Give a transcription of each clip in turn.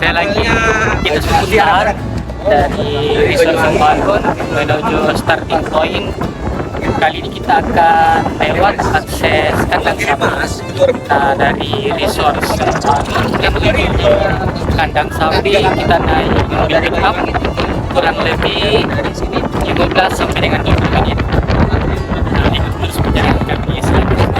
Saya lagi kita sebentar dari Resort Sembangun menuju starting point. Kali ini kita akan lewat akses kandang sapi. Kita dari Resort Sembangun menuju kandang sapi, kita naik mobil pickup kurang lebih 15 sampai dengan 20 menit. Nah, ini terus perjalanan kami selanjutnya.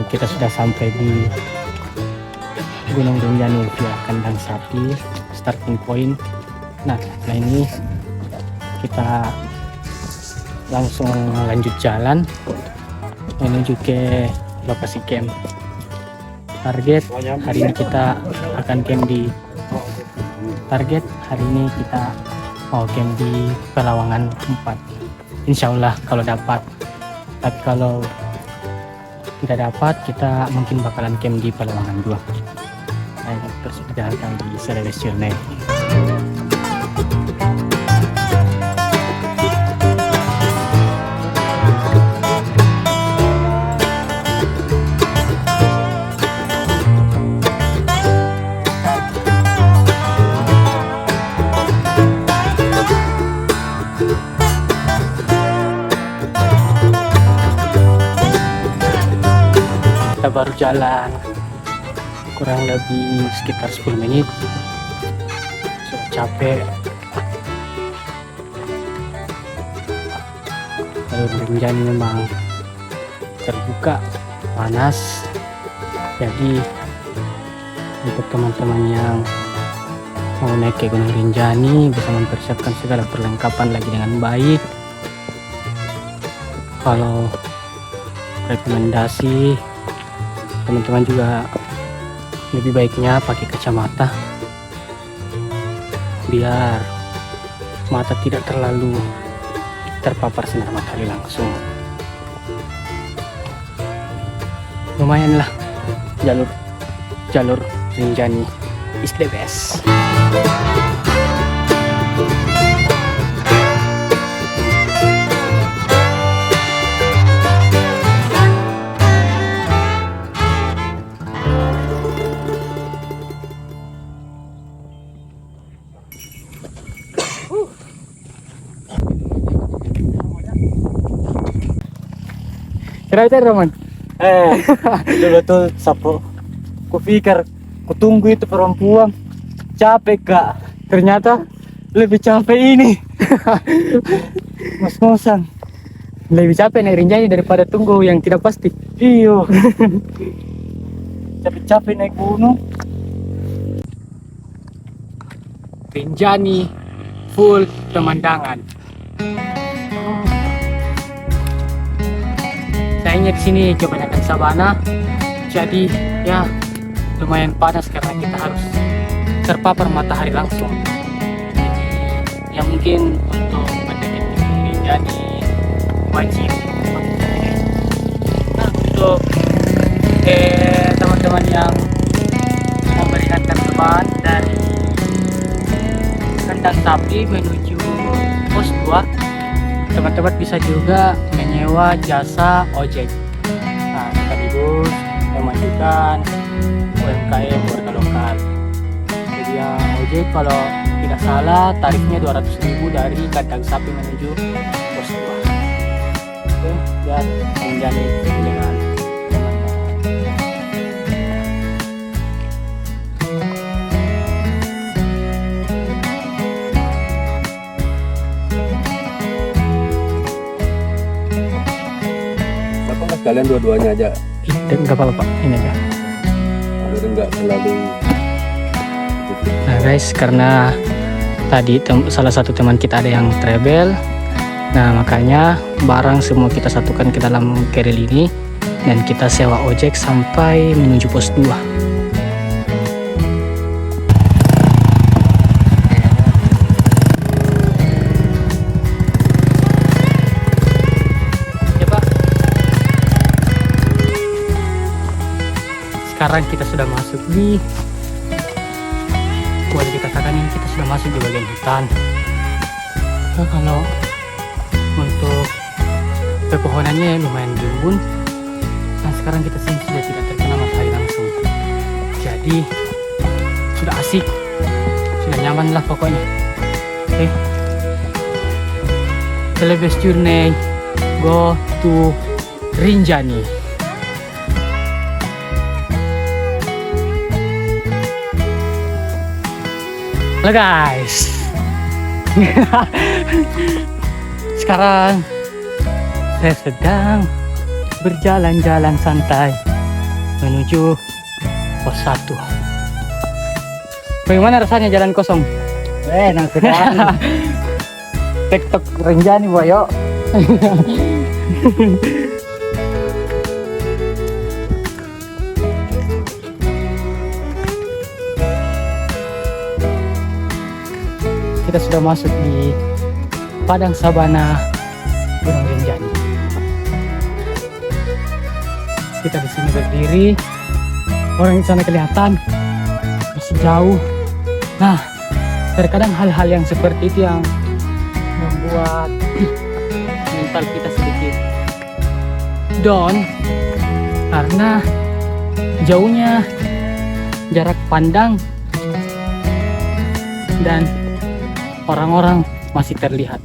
Kita sudah sampai di Gunung Rinjani via kandang sapi starting point. Nah ini kita langsung lanjut jalan menuju ke lokasi camp. Target hari ini kita akan camp di mau camp di Pelawangan 4. Insya Allah kalau dapat, tapi kalau tidak dapat kita mungkin bakalan camp di Pelawangan 2. Nah, terus berjalan di Celebration. Kita baru jalan kurang lebih sekitar 10 menit, sudah capek. Jalur Rinjani memang terbuka, panas, jadi untuk teman-teman yang mau naik ke Gunung Rinjani bisa mempersiapkan segala perlengkapan lagi dengan baik. Kalau rekomendasi, teman-teman juga lebih baiknya pakai kacamata biar mata tidak terlalu terpapar sinar matahari langsung. Lumayan lah, jalur Rinjani is the best. Kenapa Roman? Dulu tuh sapo. Kupikir, kutunggu itu perempuan. Capek kak. Ternyata lebih capek ini. Ngos-ngosan. Lebih capek naik Rinjani daripada tunggu yang tidak pasti. Iyo. Capek-capek naik gunung. Rinjani full pemandangan. Sayangnya di sini kebanyakan sabana, jadi ya lumayan panas karena kita harus terpapar matahari langsung. Jadi ya mungkin untuk mendekati Rinjani wajib. Nah, untuk teman-teman yang mau melihat teman dari kandang sapi menuju pos 2, teman-teman bisa juga menyewa jasa ojek. Nah, sekaligus memajukan UMKM warga lokal. Jadi ya ojek kalau tidak salah tarifnya 200.000 dari kandang sapi menuju pos 2. Oke, biar menjadi dengan sekalian dua-duanya aja. Enggak apa-apa Pak, ini aja. Biar enggak terlalu. Nah guys, karena tadi salah satu teman kita ada yang travel, nah makanya barang semua kita satukan ke dalam keril ini dan kita sewa ojek sampai menuju pos 2. Ya Pak. Sekarang kita sudah masuk di, boleh dikatakan ini kita sudah masuk di bagian hutan. Nah, kalau untuk pepohonannya lumayan rimbun. Nah sekarang kita sini sudah tidak terkena matahari langsung, jadi sudah asik, sudah nyaman lah pokoknya. Oke, the best journey go to Rinjani. Halo guys. Sekarang saya sedang berjalan-jalan santai menuju pos 1. Bagaimana rasanya jalan kosong? Enak sekali. TikTok Rinjani boyo. Kita sudah masuk di padang sabana Gunung Rinjani. Kita di sini berdiri, orang di sana kelihatan masih jauh. Nah, terkadang hal-hal yang seperti itu yang membuat mental kita sedikit down karena jauhnya jarak pandang dan orang-orang masih terlihat.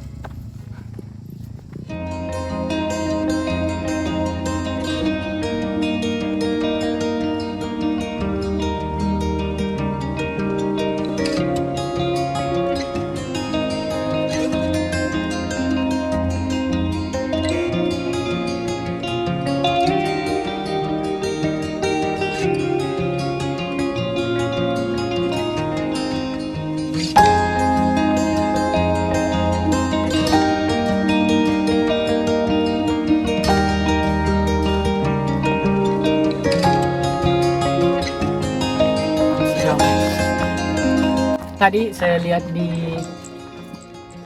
Tadi saya lihat di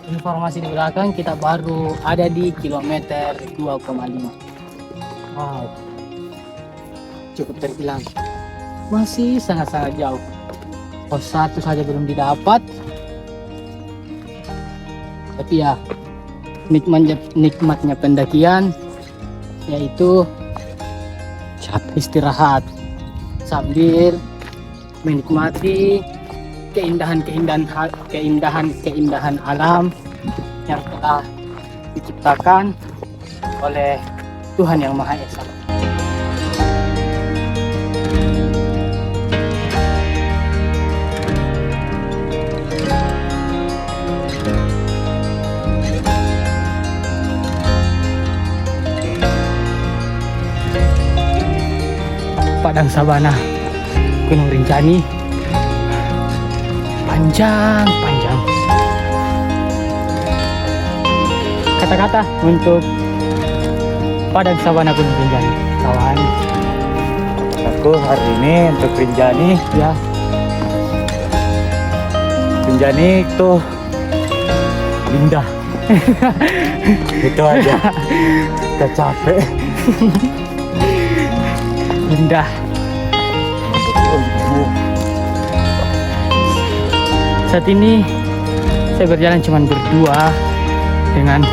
informasi di belakang kita baru ada di kilometer 2,5. Wow, cukup terbilang masih sangat-sangat jauh. Pos 1 saja belum didapat, tapi ya nikmatnya pendakian yaitu istirahat sambil menikmati keindahan alam yang telah diciptakan oleh Tuhan Yang Maha Esa. Padang sabana Gunung Rinjani panjang. Kata-kata untuk padang sabana Gunung Rinjani, kawan. Aku hari ini untuk Rinjani, Ya, Rinjani itu indah. Itu aja. Kita capek. indah. Saat ini saya berjalan cuma berdua dengan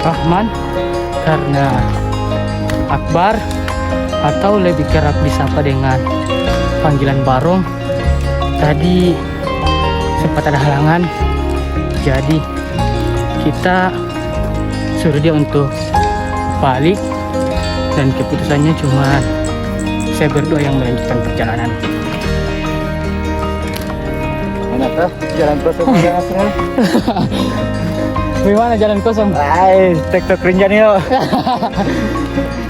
Rahman karena Akbar atau lebih kerap disapa dengan panggilan Barong tadi sempat ada halangan, jadi kita suruh dia untuk balik dan keputusannya cuma saya berdua yang melanjutkan perjalanan. Enak tuh jalan kosong. Gimana jalan kosong? Hai, TikTok Rinjani yuk.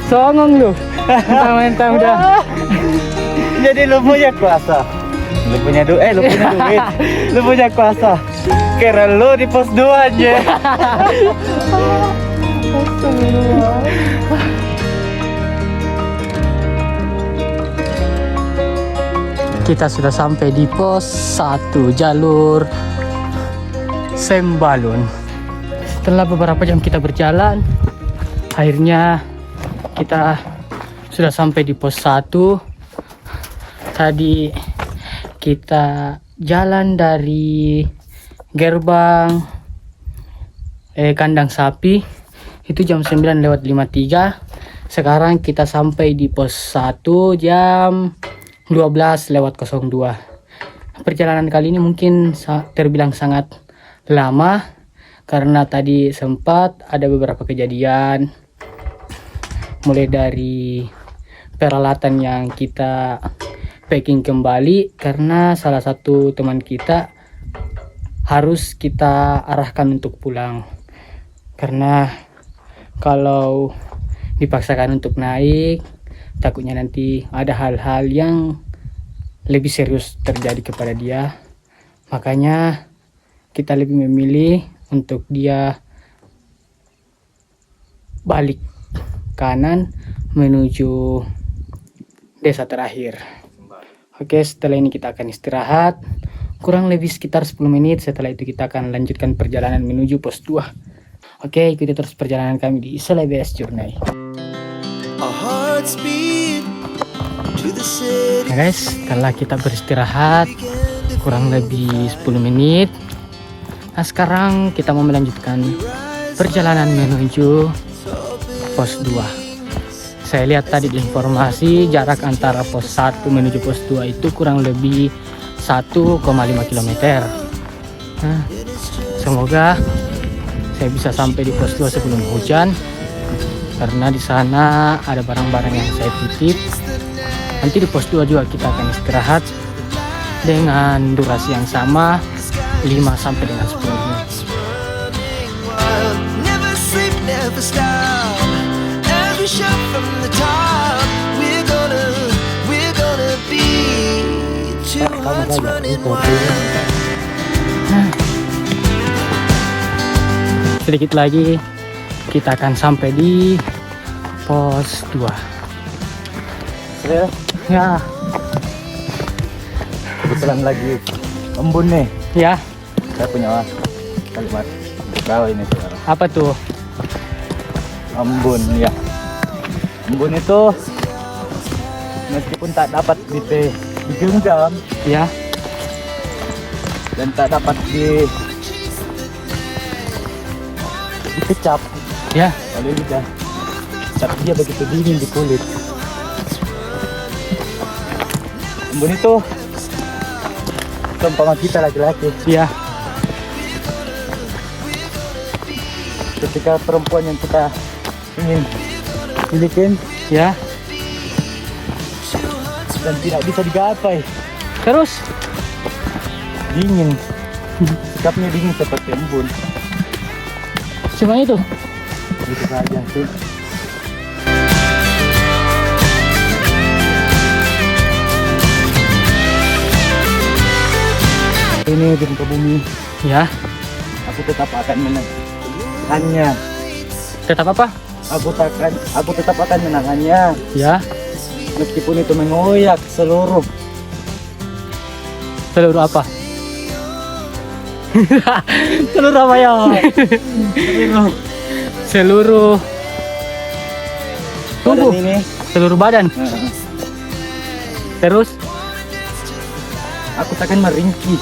Songong lu. Mentang-mentang udah. Jadi lu punya kuasa. Lu punya duit, lu punya duit. Lu punya kuasa. Kira lu di pos 2 aja. Kita sudah sampai di pos 1 jalur Sembalun. Setelah beberapa jam kita berjalan, akhirnya kita sudah sampai di pos 1. Tadi kita jalan dari gerbang kandang sapi itu jam 9:53. Sekarang kita sampai di pos 1 jam 12:02. Perjalanan kali ini mungkin terbilang sangat lama karena tadi sempat ada beberapa kejadian, mulai dari peralatan yang kita packing kembali karena salah satu teman kita harus kita arahkan untuk pulang, karena kalau dipaksakan untuk naik takutnya nanti ada hal-hal yang lebih serius terjadi kepada dia. Makanya kita lebih memilih untuk dia balik kanan menuju desa terakhir. Oke, setelah ini kita akan istirahat kurang lebih sekitar 10 menit. Setelah itu kita akan lanjutkan perjalanan menuju pos 2. Oke, ikuti terus perjalanan kami di Celebes Journey. Nah guys, setelah kita beristirahat kurang lebih 10 menit, nah sekarang kita mau melanjutkan perjalanan menuju pos 2. Saya lihat tadi di informasi jarak antara pos 1 menuju pos 2 itu kurang lebih 1,5 km. Nah, semoga saya bisa sampai di pos 2 sebelum hujan, karena di sana ada barang-barang yang saya titip. Nanti di pos 2 juga kita akan istirahat dengan durasi yang sama 5 sampai dengan 10 menit. Sedikit lagi kita akan sampai di pos 2. Ya, Kebetulan lagi embun nih. ya. Saya punya kalimat kau ini sekarang. Apa tuh? Embun ya. Embun itu meskipun tak dapat digenggam Ya, dan tak dapat dikecap ya. oleh lidah, tapi dia begitu dingin di kulit. Embun itu seumpama kita laki-laki, Ya, ketika perempuan yang kita ingin milikin ya. dan tidak bisa digapai, Terus dingin, sikapnya dingin seperti embun. cuma itu. Gitu saja sih. Ini gempa bumi, Ya, aku tetap akan menahannya. tetap apa? Aku tetap akan menahannya, Ya, meskipun itu mengoyak seluruh apa? Seluruh apa ya? Seluruh tubuh, badan ini. seluruh badan. Terus Aku takkan meringkih,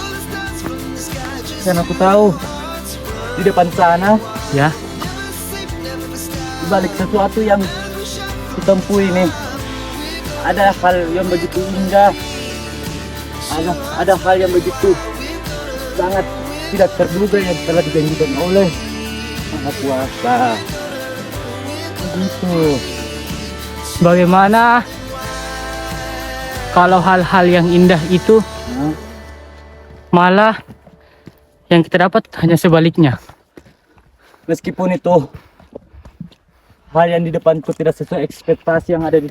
dan aku tahu di depan sana, ya, di balik sesuatu yang kutempuh ini, ada hal yang begitu indah, ada hal yang begitu sangat tidak terduga yang telah dijanjikan oleh Maha Kuasa. Begitu. bagaimana kalau hal-hal yang indah itu Nah, malah yang kita dapat hanya sebaliknya? Meskipun itu hal yang di depanku tidak sesuai ekspektasi yang ada di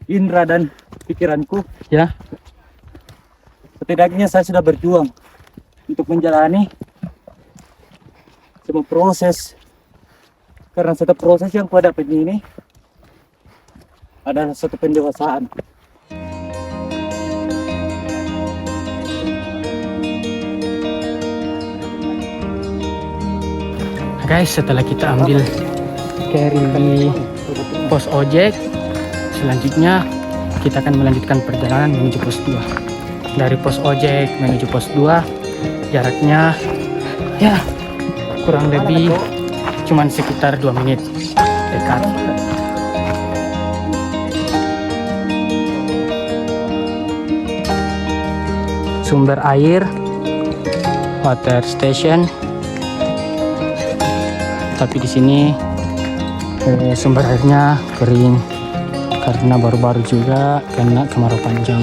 indera dan pikiranku, Ya. setidaknya saya sudah berjuang untuk menjalani semua proses. Karena setiap proses yang ku hadapi ini adalah satu pendewasaan. Guys, setelah kita ambil carry di pos ojek, selanjutnya kita akan melanjutkan perjalanan menuju pos 2. Dari pos ojek menuju pos 2 jaraknya ya kurang lebih cuman sekitar 2 menit, dekat. Sumber air, water station. Tapi di sini sumber airnya kering karena baru-baru juga kena kemarau panjang.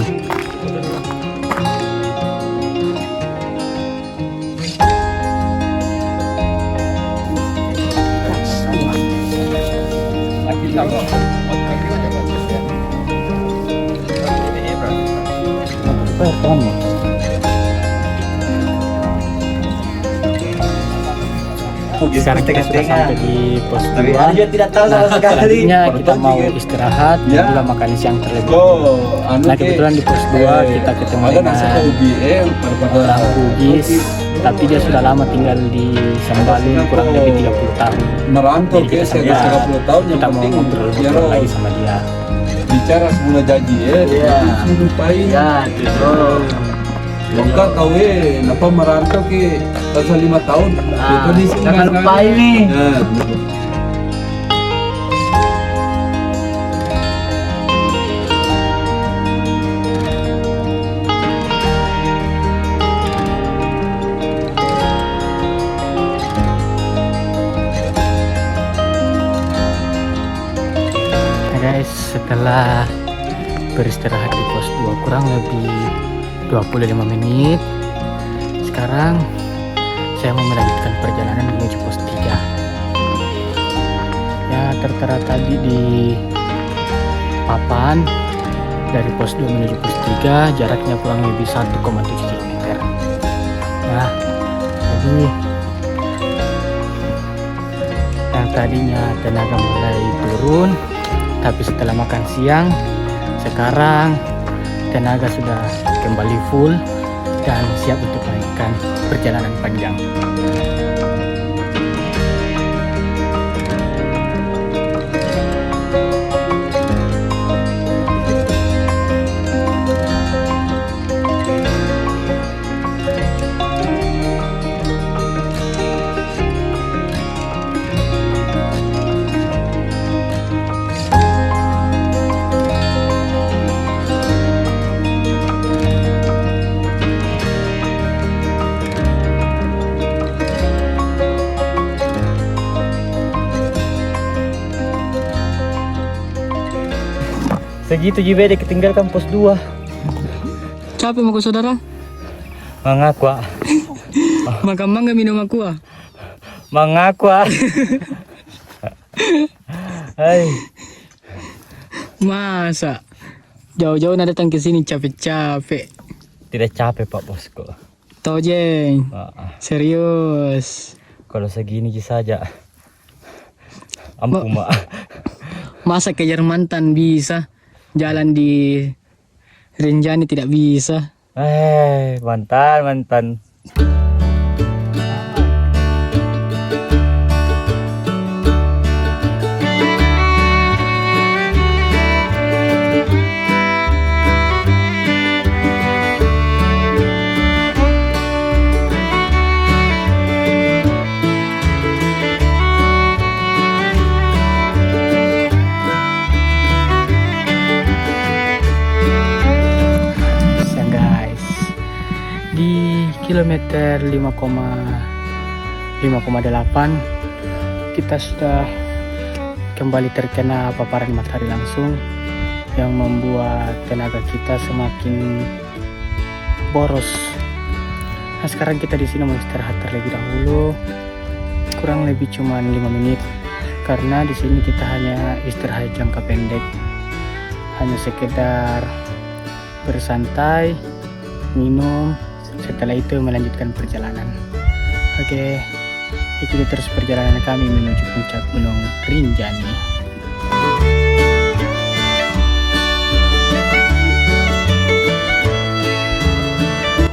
Sekarang kita sudah sampai di pos 2. Dia tidak tahu sama sekali. Selanjutnya kita mau istirahat dan juga makan siang terlebih dahulu. Nah kebetulan di pos 2 kita ketemu dengan orang Bugis, tapi dia sudah lama tinggal di Sambalun, kurang lebih 30 tahun. Merantau Jadi ke kita saya 30 tahun yang kita mau penting ngobrol lagi sama dia. bicara sebelum janji Iya. lupain. Ya, itu. Bukan tahu napa merantau ke pasal 5 tahun. Itu di sini Jangan lupa ini. Ya. Nah guys, setelah beristirahat di pos 2 kurang lebih 25 menit, sekarang saya mau melanjutkan perjalanan menuju pos 3. Ya, tertera tadi di papan dari pos 2 menuju pos 3 jaraknya kurang lebih 1,7 km. Nah, jadi yang tadinya tenaga mulai turun, tapi setelah makan siang sekarang tenaga sudah kembali full dan siap untuk melanjutkan perjalanan panjang. Segitu JBD ketinggalkan pos 2. Capek mau saudara? Mengaku, Makan mangga minum aku ah. mengaku. Hai, Masa jauh-jauh nak datang ke sini capek-capek. tidak capek Pak Bosku. Tau jeng, Ah, serius. kalau segini saja. Ampun, Mak. Masa kejar mantan bisa, jalan di Rinjani tidak bisa. Mantan. Ya guys, di kilometer 5,8 kita sudah kembali terkena paparan matahari langsung yang membuat tenaga kita semakin boros. Nah sekarang kita di sini mau istirahat terlebih dahulu, kurang lebih cuma 5 menit karena di sini kita hanya istirahat jangka pendek, hanya sekedar bersantai, minum, setelah itu melanjutkan perjalanan. Oke, ikuti terus perjalanan kami menuju puncak Gunung Rinjani.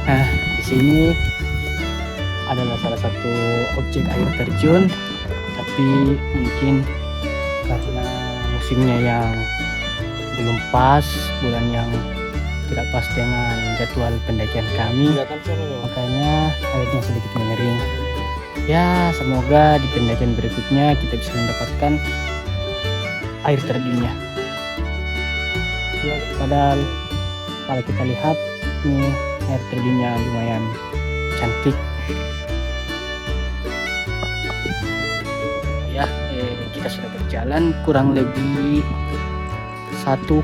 Nah, di sini adalah salah satu objek air terjun, tapi mungkin karena musimnya yang belum pas, bulan yang tidak pas dengan jadwal pendakian kami, makanya airnya sedikit mengering. Ya, semoga di pendakian berikutnya kita bisa mendapatkan air terjunnya. Ya, padahal kalau kita lihat nih air terjunnya lumayan cantik. Ya, kita sudah berjalan kurang lebih 1,5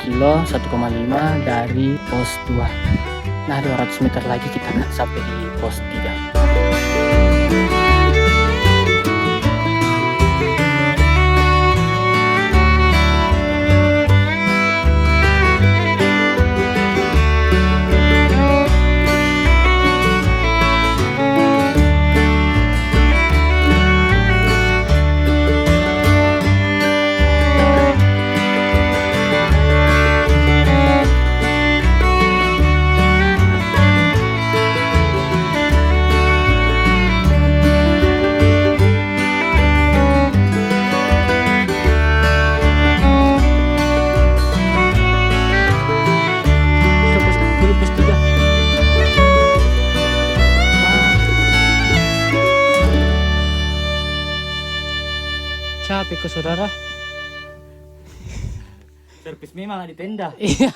kilo, 1,5 dari pos 2. Nah, 200 meter lagi kita akan sampai di pos 3. Capek ke saudara. Servis memang di tenda. Iya.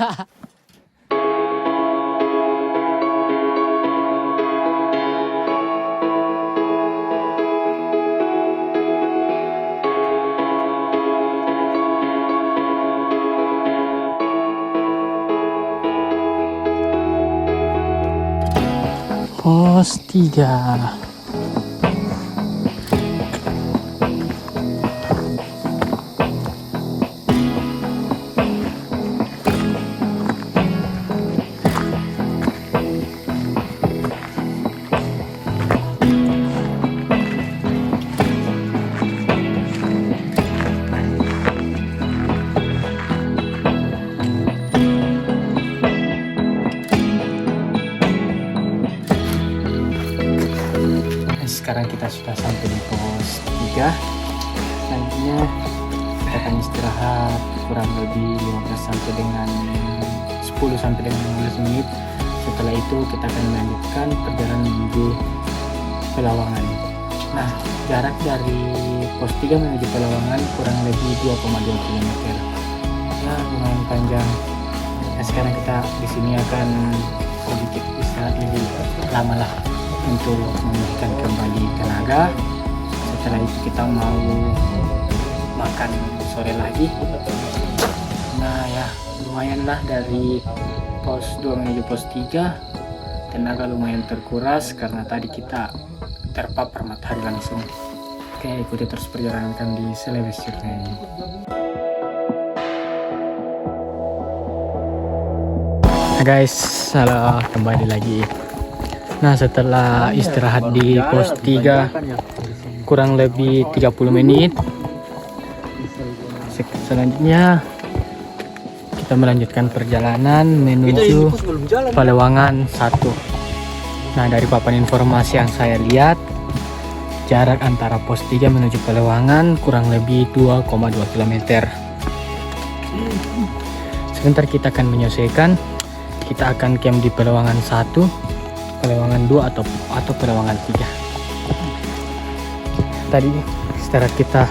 Pos 3. Sekarang kita sudah sampai di pos 3. Nantinya kita akan istirahat kurang lebih 15 sampai dengan 10 sampai dengan 15 menit. Setelah itu kita akan melanjutkan perjalanan menuju Pelawangan. Nah, jarak dari pos 3 menuju Pelawangan kurang lebih 2,2 km. Ya, lumayan panjang. Nah, sekarang kita di sini akan sedikit istirahat lebih lama lah untuk memulihkan kembali tenaga. Setelah itu kita mau makan sore lagi. Nah ya, lumayan lah dari pos 2 menuju pos 3. Tenaga lumayan terkuras karena tadi kita terpapar matahari langsung. Oke, ikuti terus perjalanan kami di Sulawesi Journey. Nah guys, halo, kembali lagi. Nah, setelah istirahat di pos 3 kurang lebih 30 menit, selanjutnya kita melanjutkan perjalanan menuju Pelawangan 1. Nah, dari papan informasi yang saya lihat, jarak antara pos 3 menuju Pelawangan kurang lebih 2,2 km. Sebentar kita akan menyesuaikan, kita akan camp di Pelawangan 1, Pelawangan 2 atau Pelawangan 3. Tadi istirahat kita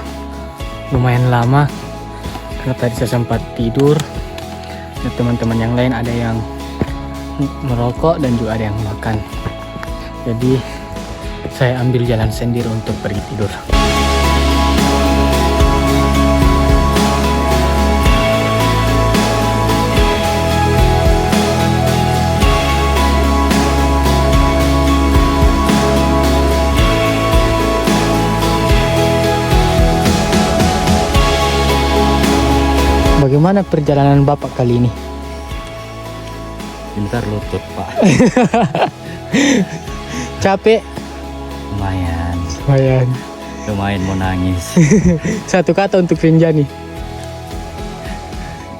lumayan lama karena tadi saya sempat tidur. Dan teman-teman yang lain ada yang merokok dan juga ada yang makan. Jadi saya ambil jalan sendiri untuk pergi tidur. Bagaimana perjalanan Bapak kali ini? Pintar lutut, Pak. Capek? Lumayan. Lumayan. Lumayan mau nangis. Satu kata untuk Rinjani.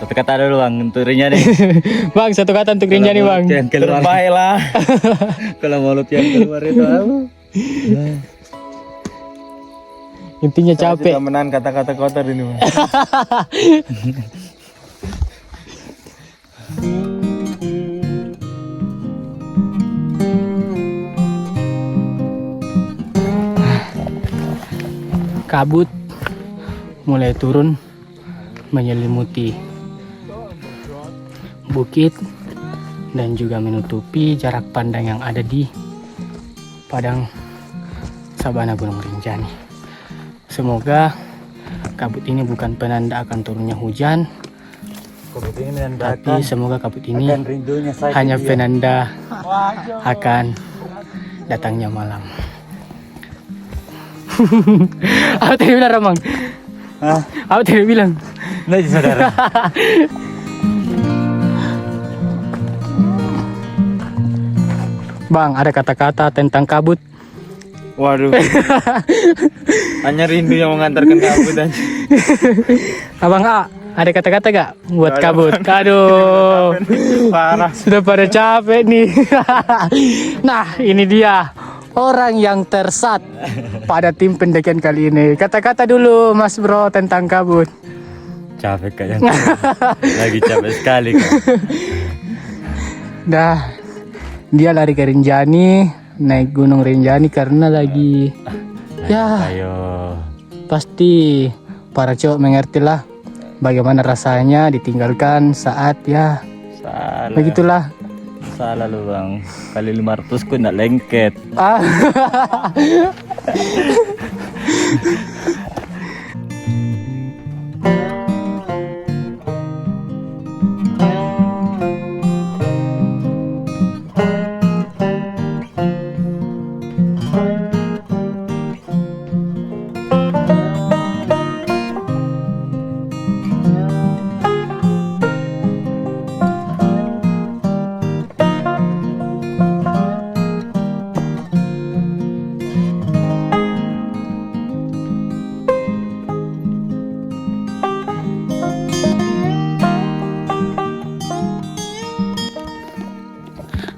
Satu kata dulu Bang, untuk Rinjani. Bang, satu kata untuk Rinjani Bang. Yang keluar. Terbaik lah. Kalau mulut yang keluar itu apa? Intinya capek. Kita menahan kata-kata kotor ini Bang. Kabut mulai turun menyelimuti bukit dan juga menutupi jarak pandang yang ada di padang sabana Gunung Rinjani. Semoga kabut ini bukan penanda akan turunnya hujan, Kabut ini tapi semoga kabut ini akan rindunya saya hanya dia. penanda akan datangnya malam. Apa tadi bilang Ramang? Hah? Apa tadi bilang? Nah, saudara. Bang, ada kata-kata tentang kabut. Waduh. Hanya rindu yang mengantarkan kabut dan Abang A, ada kata-kata gak buat Gak ada, kabut? Bang. Aduh, parah. sudah pada capek nih. Nah, ini dia orang yang tersat pada tim pendakian kali ini. Kata-kata dulu Mas Bro tentang kabut. Capek kayaknya. Lagi capek sekali kan. Dah, dia lari ke Rinjani, naik Gunung Rinjani karena lagi ya Ayo. pasti para cowok mengertilah bagaimana rasanya ditinggalkan saat ya Salah. begitulah. Salah lu Bang. Kali 500 ku ndak lengket. Ah.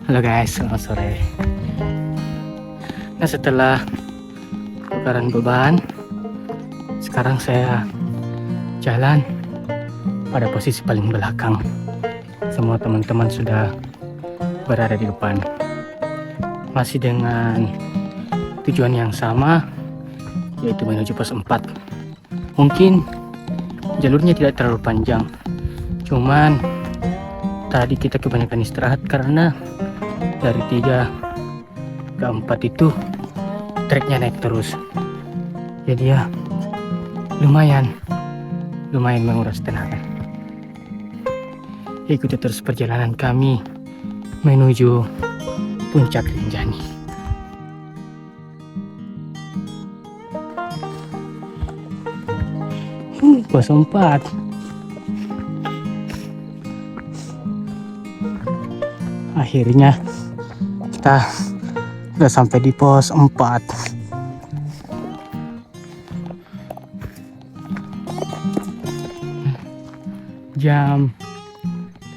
Halo guys, selamat sore. Nah, setelah tukaran beban, sekarang saya jalan pada posisi paling belakang. Semua teman-teman sudah berada di depan. Masih dengan tujuan yang sama, yaitu menuju pos 4. Mungkin jalurnya tidak terlalu panjang, cuman tadi kita kebanyakan istirahat karena dari 3 ke 4 itu treknya naik terus. Jadi ya lumayan menguras tenaga. Ikuti terus perjalanan kami menuju puncak Rinjani. Pos 4. Akhirnya kita udah sampai di pos 4.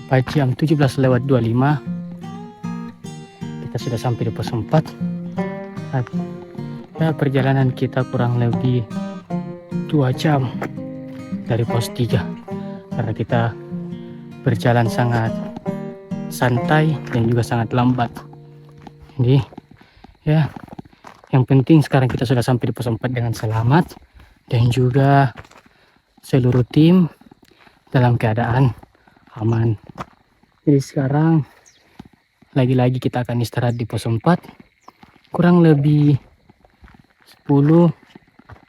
Tepat jam 17:25 kita sudah sampai di pos 4. Ya, perjalanan kita kurang lebih 2 jam dari pos 3 karena kita berjalan sangat santai dan juga sangat lambat. Jadi ya, yang penting sekarang kita sudah sampai di pos 4 dengan selamat dan juga seluruh tim dalam keadaan aman. Jadi sekarang lagi-lagi kita akan istirahat di pos 4 kurang lebih 10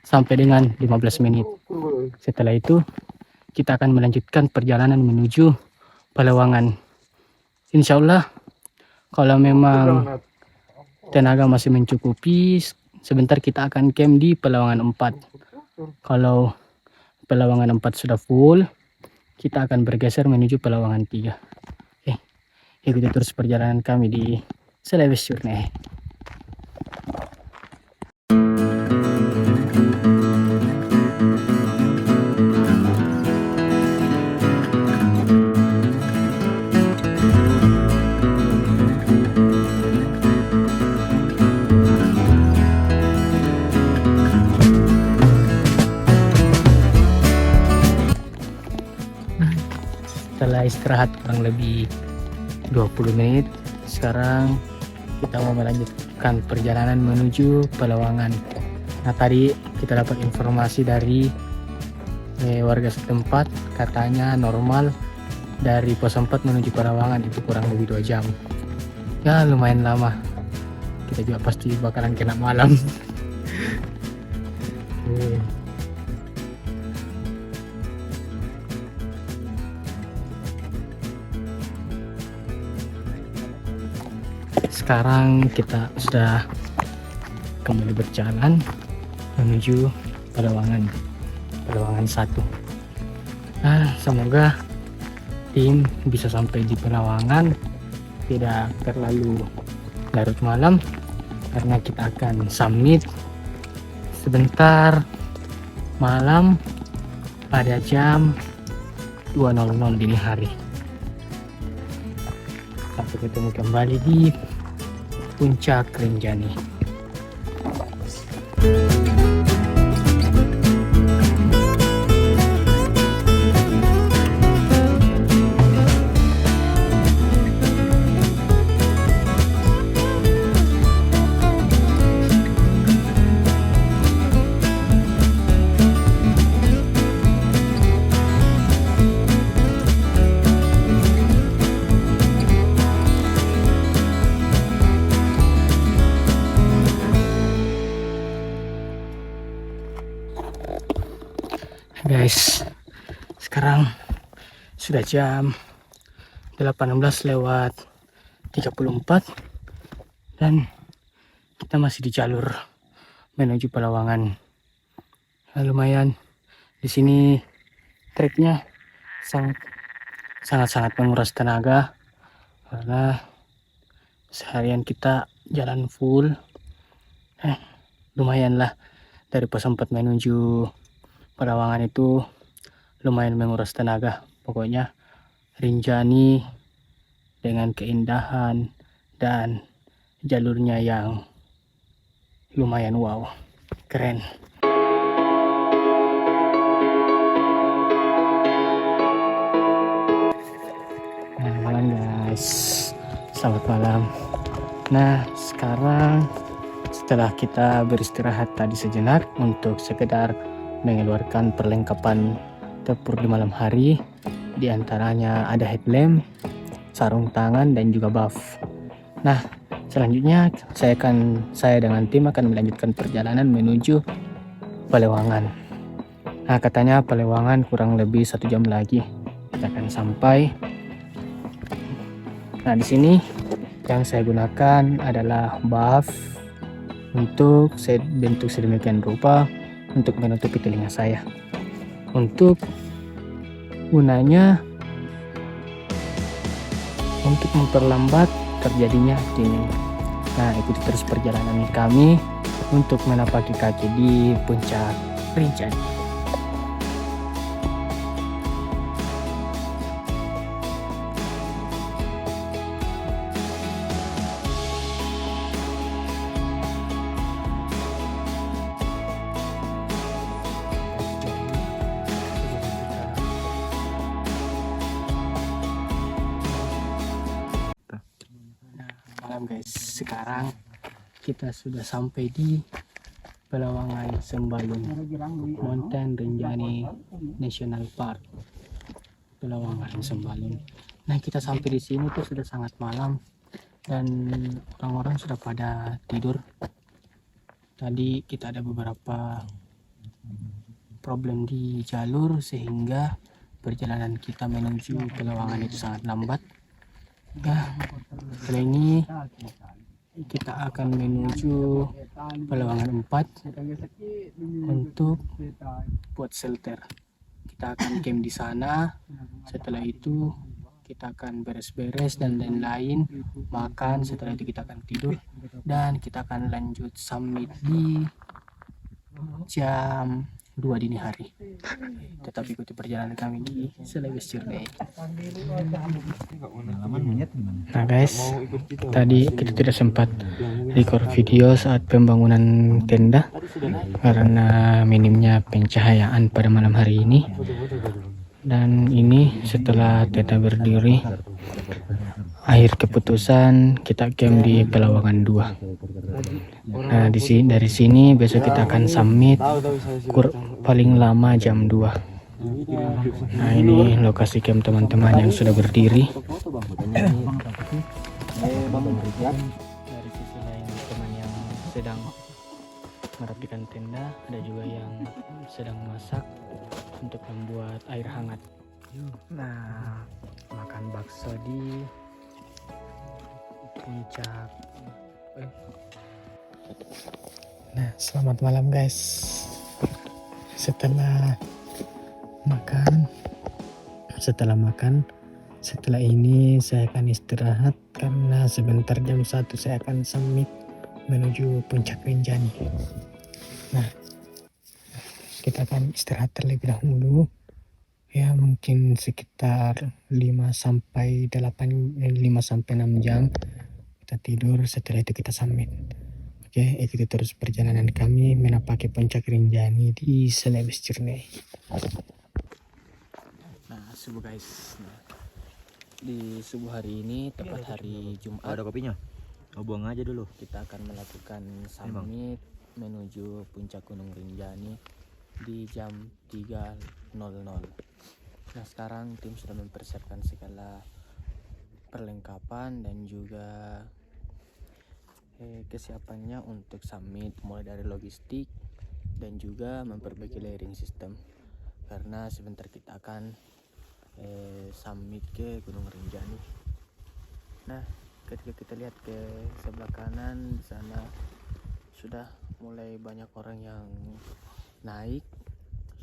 sampai dengan 15 menit. Setelah itu kita akan melanjutkan perjalanan menuju Palawangan. Insya Allah kalau memang tenaga masih mencukupi, sebentar kita akan camp di Palawangan 4. Kalau Palawangan 4 sudah full, kita akan bergeser menuju Pelawangan 3. Oke, ikuti terus perjalanan kami di Sulawesi Journey. Setelah istirahat kurang lebih 20 menit, sekarang kita mau melanjutkan perjalanan menuju Pelawangan. Nah, tadi kita dapat informasi dari warga setempat, katanya normal dari pos 4 menuju Pelawangan itu kurang lebih 2 jam. Ya lumayan lama, kita juga pasti bakalan kena malam. Sekarang kita sudah kembali berjalan menuju Pelawangan 1. Nah, semoga tim bisa sampai di Pelawangan tidak terlalu larut malam, karena kita akan summit sebentar malam pada jam 2.00 dini hari. Sampai ketemu kembali di Puncak Rinjani. Guys, sekarang sudah jam 18:34 dan kita masih di jalur menuju Pelawangan. Nah, lumayan di sini treknya sangat menguras tenaga, karena seharian kita jalan full. Lumayan lah, dari pos 4 menuju Pelawangan itu lumayan menguras tenaga. Pokoknya Rinjani dengan keindahan dan jalurnya yang lumayan wow, keren. Nah, malam guys, selamat malam. Nah, sekarang setelah kita beristirahat tadi sejenak untuk sekedar mengeluarkan perlengkapan tempur di malam hari, diantaranya ada headlamp, sarung tangan, dan juga buff. Nah, selanjutnya saya dengan tim akan melanjutkan perjalanan menuju Pelawangan. Nah, katanya Pelawangan kurang lebih 1 jam lagi kita akan sampai. Nah, di sini yang saya gunakan adalah buff untuk bentuk sedemikian rupa untuk menutupi telinga saya. Untuk gunanya untuk memperlambat terjadinya dingin. Nah, ikuti terus perjalanan kami untuk menapaki kaki di Puncak Rinjani. Guys, sekarang kita sudah sampai di Pelawangan Sembalun Mountain Rinjani National Park, Pelawangan Sembalun. Nah, kita sampai di sini tuh sudah sangat malam dan orang-orang sudah pada tidur. Tadi kita ada beberapa problem di jalur sehingga perjalanan kita menuju Pelawangan itu sangat lambat. Nah, kali ini kita akan menuju Pelawangan 4 untuk buat shelter. Kita akan camp di sana Setelah itu kita akan beres-beres dan lain-lain, makan. Setelah itu kita akan tidur dan kita akan lanjut summit di jam 2 dini hari. Tetap ikuti perjalanan kami di Celebes Journey. Nah guys, tadi kita tidak sempat record video saat pembangunan tenda karena minimnya pencahayaan pada malam hari ini. Dan ini setelah tenda berdiri, akhir keputusan kita camp di Pelawangan 2. Nah dari sini besok kita akan summit paling lama jam 2. Nah ini lokasi camp teman-teman yang sudah berdiri. Dari sisi lain teman yang sedang merapikan tenda, ada juga yang sedang masak untuk membuat air hangat. Nah, makan bakso di puncak. Nah, selamat malam guys. Setelah makan, setelah ini saya akan istirahat karena sebentar jam 1 saya akan summit menuju puncak Rinjani. Nah, kita akan istirahat terlebih dahulu. Ya, mungkin sekitar 5 sampai 6 jam kita tidur, setelah itu kita summit. Oke, ikuti terus perjalanan kami menapaki puncak Rinjani di Celebes Journey. Nah, subuh guys. Di subuh hari ini, tepat hari Jumat. Ada kopinya? Oh, buang aja dulu. Kita akan melakukan summit menuju puncak Gunung Rinjani di jam 3.00. Nah, sekarang tim sudah mempersiapkan segala perlengkapan dan juga kesiapannya untuk summit, mulai dari logistik dan juga memperbaiki layering system, karena sebentar kita akan summit ke Gunung Rinjani. Nah, ketika kita lihat ke sebelah kanan, di sana sudah mulai banyak orang yang naik,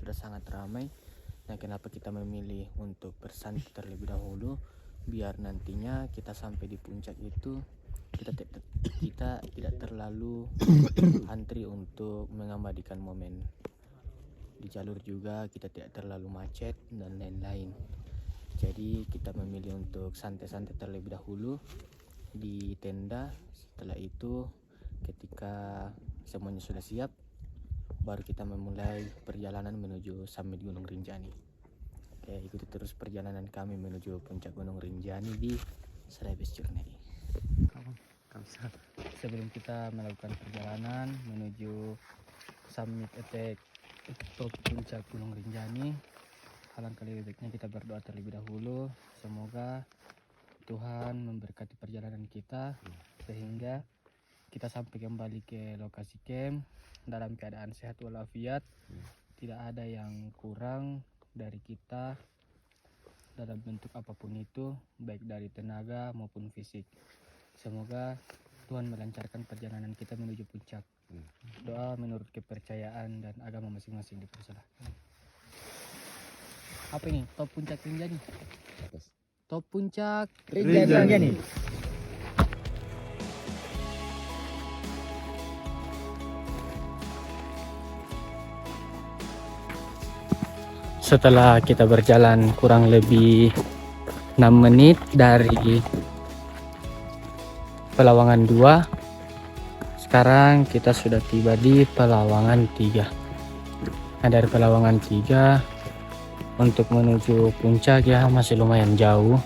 sudah sangat ramai. Nah, kenapa kita memilih untuk bersantai terlebih dahulu, biar nantinya kita sampai di puncak itu kita tidak terlalu antri untuk mengabadikan momen. Di jalur juga kita tidak terlalu macet dan lain-lain. Jadi kita memilih untuk santai-santai terlebih dahulu di tenda. Setelah itu ketika semuanya sudah siap, baru kita memulai perjalanan menuju summit Gunung Rinjani. Oke, ikuti terus perjalanan kami menuju puncak Gunung Rinjani di Celebes Journey. Sebelum kita melakukan perjalanan menuju summit attack top puncak Gunung Rinjani, alangkah lebih baiknya kita berdoa terlebih dahulu. Semoga Tuhan memberkati perjalanan kita sehingga kita sampai kembali ke lokasi camp dalam keadaan sehat walafiat, tidak ada yang kurang dari kita dalam bentuk apapun itu, baik dari tenaga maupun fisik. Semoga Tuhan melancarkan perjalanan kita menuju puncak. Doa menurut kepercayaan dan agama masing-masing dipersilahkan. Apa ini? Top puncak Rinjani. Top puncak Rinjani. Setelah kita berjalan kurang lebih 6 menit dari Pelawangan 2, sekarang kita sudah tiba di Pelawangan 3. Nah, dari Pelawangan 3 untuk menuju puncak ya masih lumayan jauh.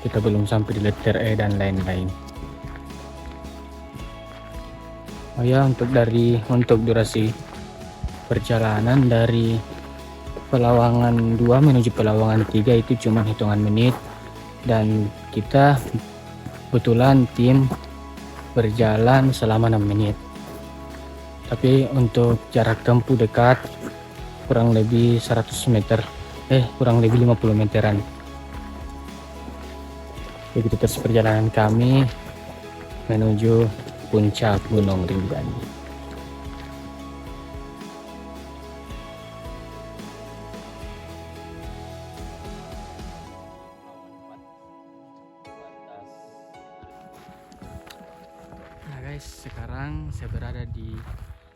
Kita belum sampai di letter E dan lain-lain. Oh ya, untuk durasi perjalanan dari Pelawangan 2 menuju Pelawangan 3 itu cuma hitungan menit, dan kita kebetulan tim berjalan selama 6 menit. Tapi untuk jarak tempuh dekat, kurang lebih 100 meter, kurang lebih 50 meteran. Begitu terus perjalanan kami menuju puncak Gunung Rinjani. guys, sekarang saya berada di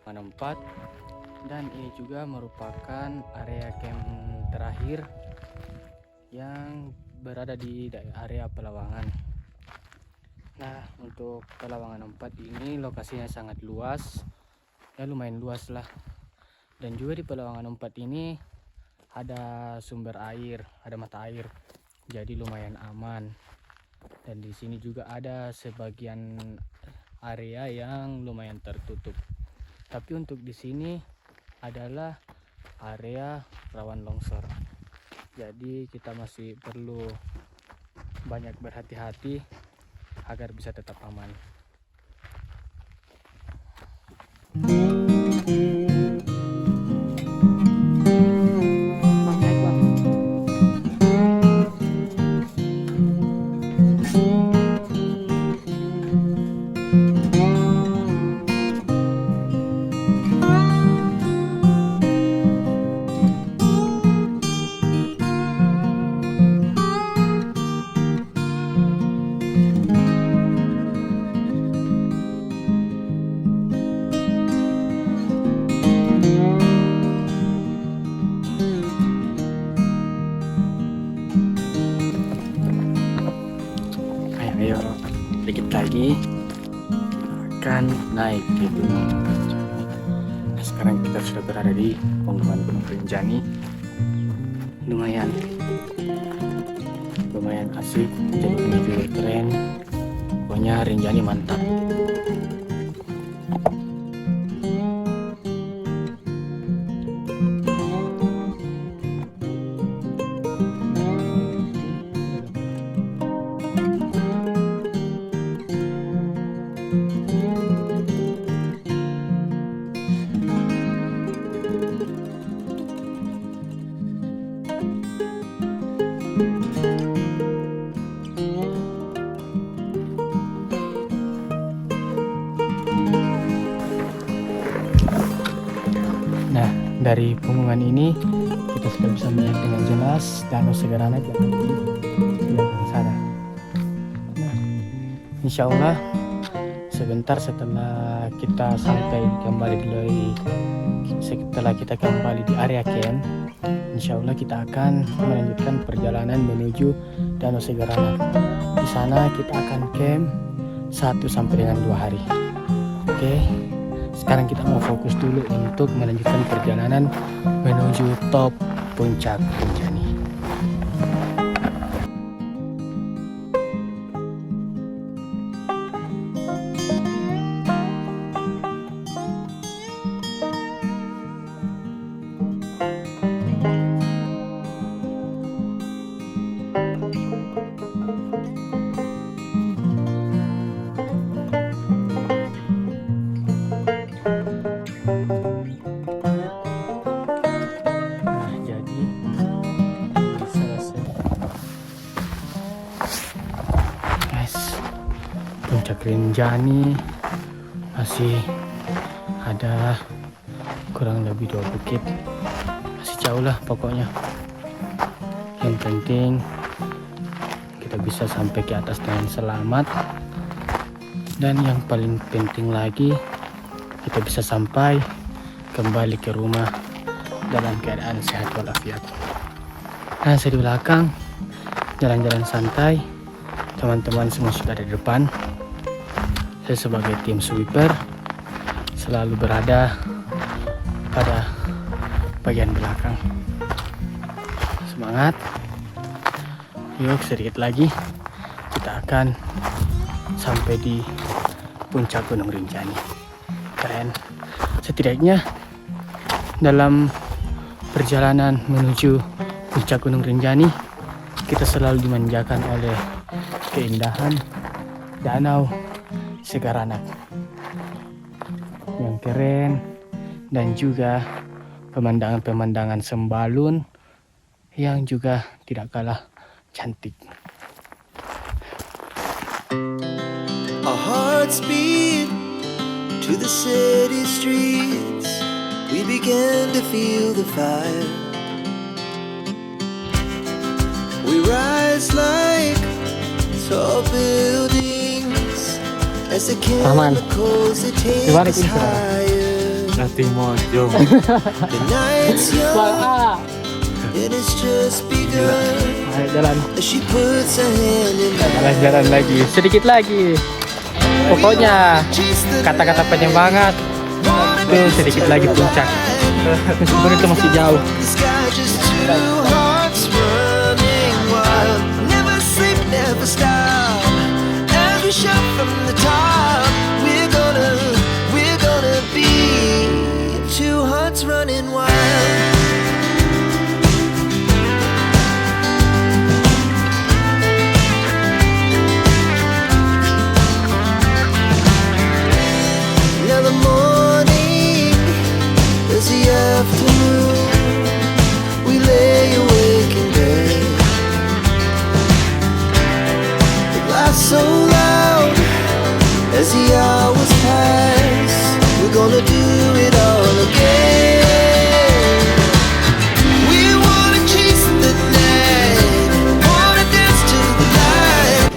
mana 4 dan ini juga merupakan area camp terakhir yang berada di area Pelawangan. Nah, untuk Pelawangan 4 ini lokasinya sangat luas, ya lumayan luas lah. Dan juga di Pelawangan 4 ini ada sumber air, ada mata air, jadi lumayan aman. Dan di sini juga ada sebagian area yang lumayan tertutup. Tapi untuk di sini adalah area rawan longsor. Jadi kita masih perlu banyak berhati-hati agar bisa tetap aman. Ayo sedikit lagi akan naik ke Gunung Rinjani. Nah, sekarang kita sudah berada di pengumuman Gunung Rinjani. Lumayan asik, jadi juga keren. Pokoknya Rinjani mantap. Nah, dari pengumuman ini kita sudah bisa melihat dengan jelas Danau Segaranak yang ada di belakang sana. Nah, insya Allah sebentar setelah kita kembali di area camp, insya Allah kita akan melanjutkan perjalanan menuju Danau Segaranak. Di sana kita akan camp 1 sampai dengan 2 hari. Oke. Sekarang kita mau fokus dulu untuk melanjutkan perjalanan menuju top puncak Rinjani. Puncak Rinjani masih ada kurang lebih 2 bukit, masih jauh lah pokoknya. Yang penting kita bisa sampai ke atas dengan selamat, dan yang paling penting lagi kita bisa sampai kembali ke rumah dalam keadaan sehat walafiat. Nah, saya di belakang jalan-jalan santai, teman-teman semua sudah di depan. Saya sebagai tim sweeper selalu berada pada bagian belakang. Semangat, yuk sedikit lagi kita akan sampai di puncak Gunung Rinjani. Keren. Setidaknya dalam perjalanan menuju puncak Gunung Rinjani kita selalu dimanjakan oleh keindahan Danau Segaranak yang keren, dan juga pemandangan-pemandangan Sembalun yang juga tidak kalah cantik. Our hearts beat to the city streets. We began to feel the fire. We rise like tall buildings as the Rahman, chemicals they take gimana us ini, saudara? higher. Nothing more, jom. The night's young Ah, and it's just begun ayo jalan. as she puts her hand in mine. Jalan-jalan lagi, sedikit lagi. Pokoknya kata-kata penyemangat itu sedikit lagi puncak. Meskipun itu masih jauh. The sky just two hearts running wild. Never sleep, never stop. As we shout from the top, we're gonna be two hearts running wild. Now the morning is the afternoon. We lay awake in bed. The glass so loud as the hours pass. We're gonna do it all again. We wanna chase the night, wanna dance to the light.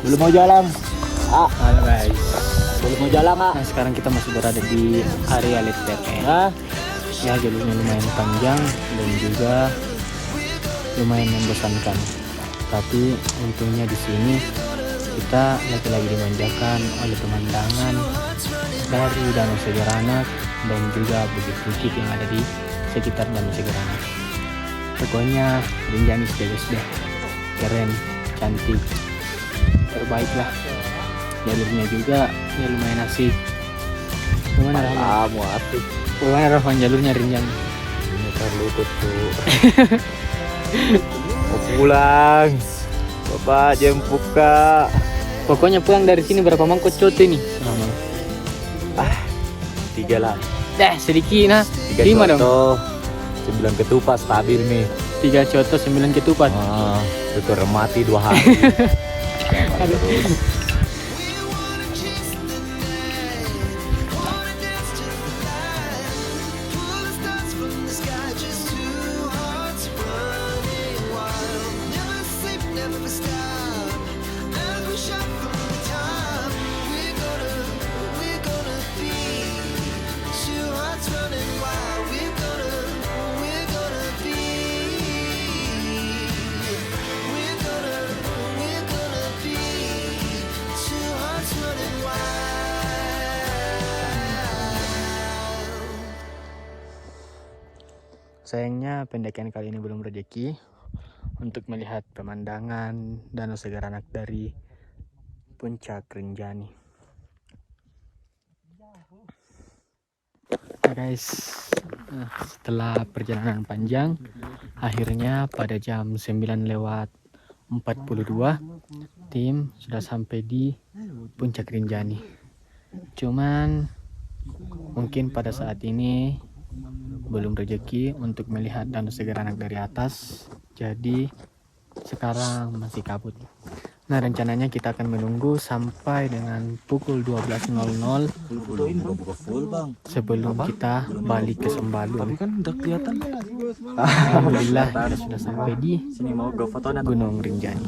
Belum mau jalan. Halo guys. Belum mau jalan, Kak. Nah sekarang kita masih berada di area LTP. Ya jalurnya lumayan panjang dan juga lumayan membosankan. Tapi untungnya di sini kita lagi-lagi dimanjakan oleh pemandangan dari Danau Segaranak dan juga bukit-bukit yang ada di sekitar Danau Segaranak. Pokoknya Rinjani sudah keren, cantik, terbaik lah. Jalurnya juga ya lumayan asik. Gimana Rahman? Kamu asik. Gimana Rahman jalurnya Rinjani? Ini terlutut tuh. Mau pulang. Bapak jemput, Kak. Pokoknya pulang dari sini berapa mangkok coto ini? Rahman. 3 lah. Sedikit nah. 3 5 dong. coto, 9 ketupat stabil nih. 3 coto 9 ketupat. Tutur mati 2 hari. Sayangnya pendakian kali ini belum rezeki untuk melihat pemandangan Danau Segaranak dari puncak Rinjani. Nah guys, setelah perjalanan panjang, akhirnya pada jam 9:42 tim sudah sampai di puncak Rinjani. Cuman mungkin pada saat ini belum rezeki untuk melihat Danau Segaranak dari atas, jadi sekarang masih kabut. Nah rencananya kita akan menunggu sampai dengan pukul 12.00 sebelum kita balik ke Sembalun. Tapi kan udah kelihatan. Alhamdulillah kita sudah sampai di Sini mau foto Gunung Rinjani.